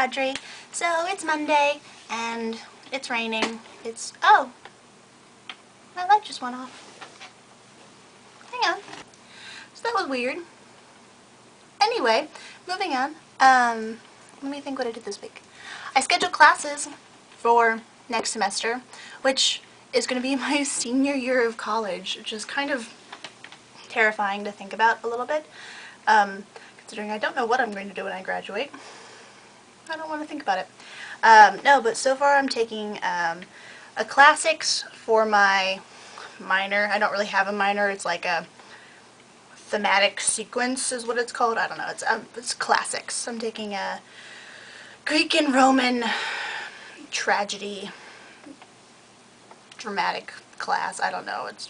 Audrey. So it's Monday and it's raining. Oh, my light just went off. Hang on. So that was weird. Anyway, moving on. Let me think what I did this week. I scheduled classes for next semester, which is going to be my senior year of college, which is kind of terrifying to think about a little bit, considering I don't know what I'm going to do when I graduate. I don't want to think about it. No, but so far I'm taking a classics for my minor. I don't really have a minor. It's like a thematic sequence is what it's called. I don't know. It's classics. I'm taking a Greek and Roman tragedy dramatic class. I don't know. It's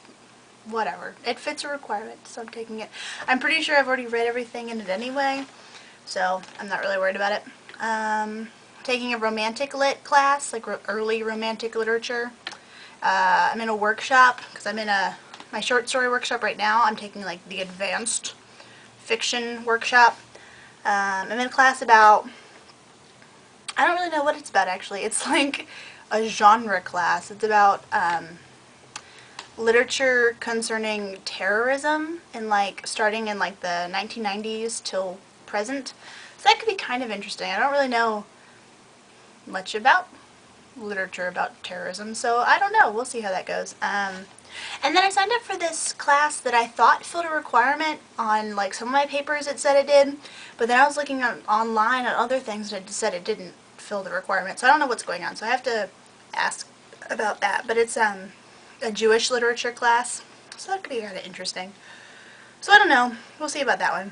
whatever. It fits a requirement, so I'm taking it. I'm pretty sure I've already read everything in it anyway, so I'm not really worried about it. Taking a romantic lit class, like early romantic literature. I'm in a workshop, because I'm in my short story workshop right now. I'm taking like the advanced fiction workshop. I'm in a class about, I don't really know what it's about actually. It's like a genre class. It's about literature concerning terrorism and like starting in like the 1990s till present. So that could be kind of interesting. I don't really know much about literature about terrorism, so I don't know. We'll see how that goes. And then I signed up for this class that I thought filled a requirement on like some of my papers. It said it did, but then I was looking online at other things that it said it didn't fill the requirement, so I don't know what's going on, so I have to ask about that. But it's a Jewish literature class, so that could be kind of interesting. So I don't know. We'll see about that one.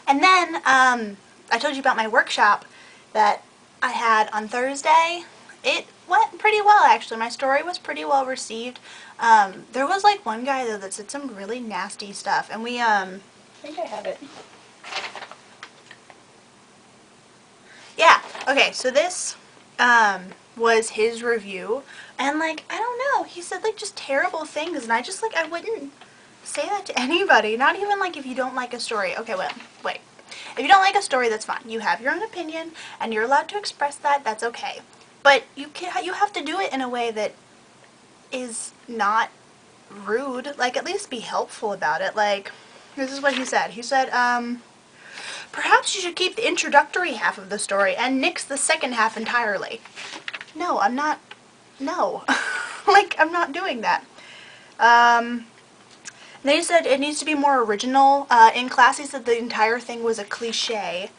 And then I told you about my workshop that I had on Thursday. It went pretty well actually. My story was pretty well received. There was like one guy though that said some really nasty stuff, and we I think I have it. Yeah, okay, so this was his review, and like, I don't know, he said like just terrible things, and I just like, I wouldn't say that to anybody, not even like if you don't like a story. Okay, well, wait. If you don't like a story, that's fine. You have your own opinion, and you're allowed to express that. That's okay. But you have to do it in a way that is not rude. Like, at least be helpful about it. Like, this is what he said. He said, perhaps you should keep the introductory half of the story and nix the second half entirely. No, I'm not. No. Like, I'm not doing that. They said it needs to be more original. In class, he said the entire thing was a cliche.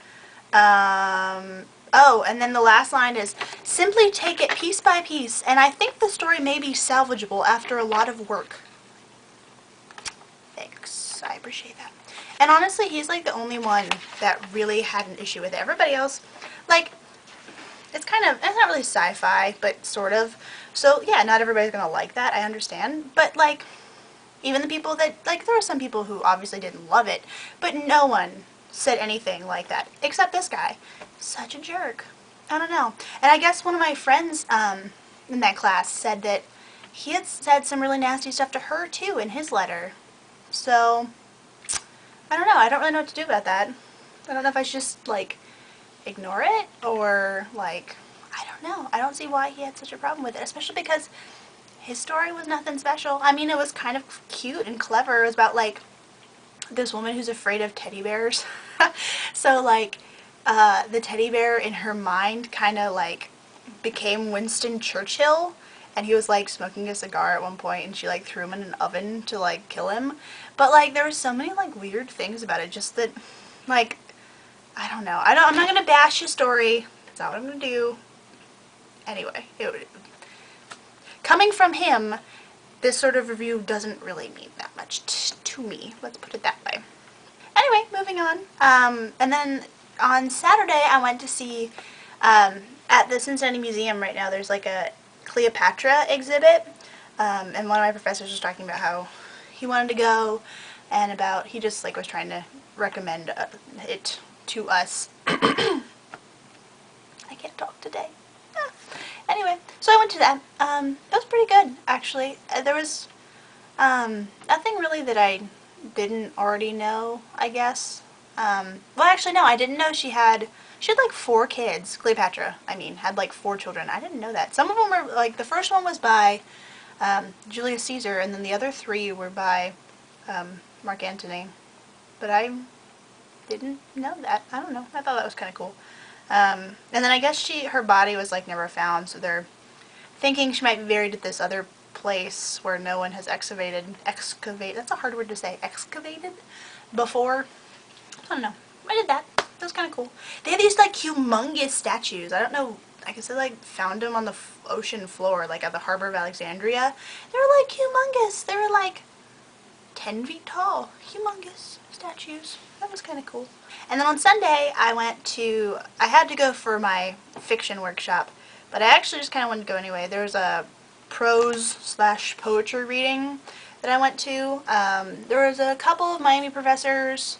Oh, and then the last line is, simply take it piece by piece, and I think the story may be salvageable after a lot of work. Thanks. I appreciate that. And honestly, he's like the only one that really had an issue with it. Everybody else, like, it's not really sci-fi, but sort of. So, yeah, not everybody's gonna like that, I understand. But, like, even the people that, like, there were some people who obviously didn't love it, but no one said anything like that, except this guy. Such a jerk. I don't know. And I guess one of my friends in that class said that he had said some really nasty stuff to her, too, in his letter. So, I don't know. I don't really know what to do about that. I don't know if I should just, like, ignore it, or, like, I don't know. I don't see why he had such a problem with it, especially because his story was nothing special. I mean, it was kind of cute and clever. It was about, like, this woman who's afraid of teddy bears. So, like, the teddy bear in her mind kind of, like, became Winston Churchill, and he was, like, smoking a cigar at one point, and she, like, threw him in an oven to, like, kill him. But, like, there were so many, like, weird things about it, just that, like, I don't know. I'm not gonna bash his story. That's not what I'm gonna do. Anyway, coming from him, this sort of review doesn't really mean that much to me. Let's put it that way. Anyway, moving on. And then on Saturday, I went to see, at the Cincinnati Museum right now, there's like a Cleopatra exhibit. And one of my professors was talking about how he wanted to go, and about, he just like was trying to recommend it to us. I can't talk today. Anyway, so I went to that. It was pretty good, actually. There was nothing really that I didn't already know, I guess. Well, actually, no, I didn't know she had like 4 kids. Cleopatra, I mean, had like 4 children. I didn't know that. Some of them were, like, the first one was by Julius Caesar, and then the other 3 were by Mark Antony. But I didn't know that. I don't know. I thought that was kind of cool. And then I guess her body was, like, never found, so they're thinking she might be buried at this other place where no one has excavated, that's a hard word to say, excavated before. I don't know. I did that. That was kind of cool. They have these, like, humongous statues. I don't know, I guess I, like, found them on the ocean floor, like, at the Harbor of Alexandria. They were, like, humongous. They were, like, 10 feet tall. Humongous statues. That was kind of cool. And then on Sunday, I had to go for my fiction workshop, but I actually just kind of wanted to go anyway. There was a prose/poetry reading that I went to. There was a couple of Miami professors,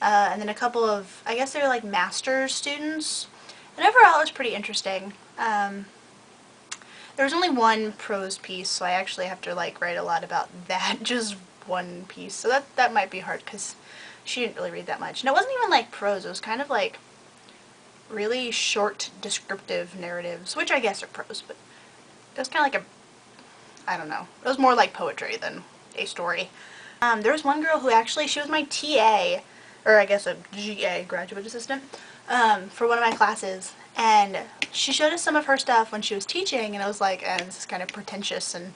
and then a couple of, I guess they were like master's students, and overall it was pretty interesting. There was only one prose piece, so I actually have to, like, write a lot about that, just one piece, so that might be hard because she didn't really read that much. And it wasn't even like prose, it was kind of like really short descriptive narratives, which I guess are prose, but it was kind of like I don't know, it was more like poetry than a story. There was one girl who actually, she was my TA, or I guess a GA, graduate assistant, for one of my classes, and she showed us some of her stuff when she was teaching, and I was like, this is kind of pretentious, and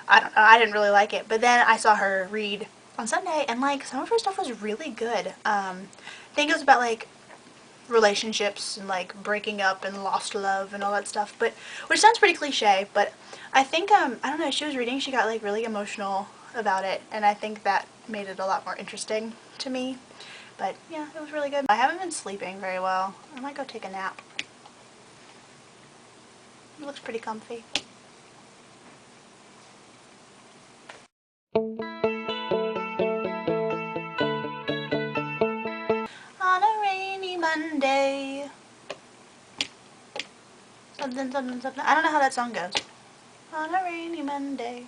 I don't know, I didn't really like it. But then I saw her read on Sunday, and, like, some of her stuff was really good. I think it was about, like, relationships and, like, breaking up and lost love and all that stuff, but which sounds pretty cliche, but I think I don't know, she was reading, she got, like, really emotional about it, and I think that made it a lot more interesting to me. But yeah, it was really good. I haven't been sleeping very well. I might go take a nap. It looks pretty comfy. On a rainy Monday. Something, something, something. I don't know how that song goes. On a rainy Monday.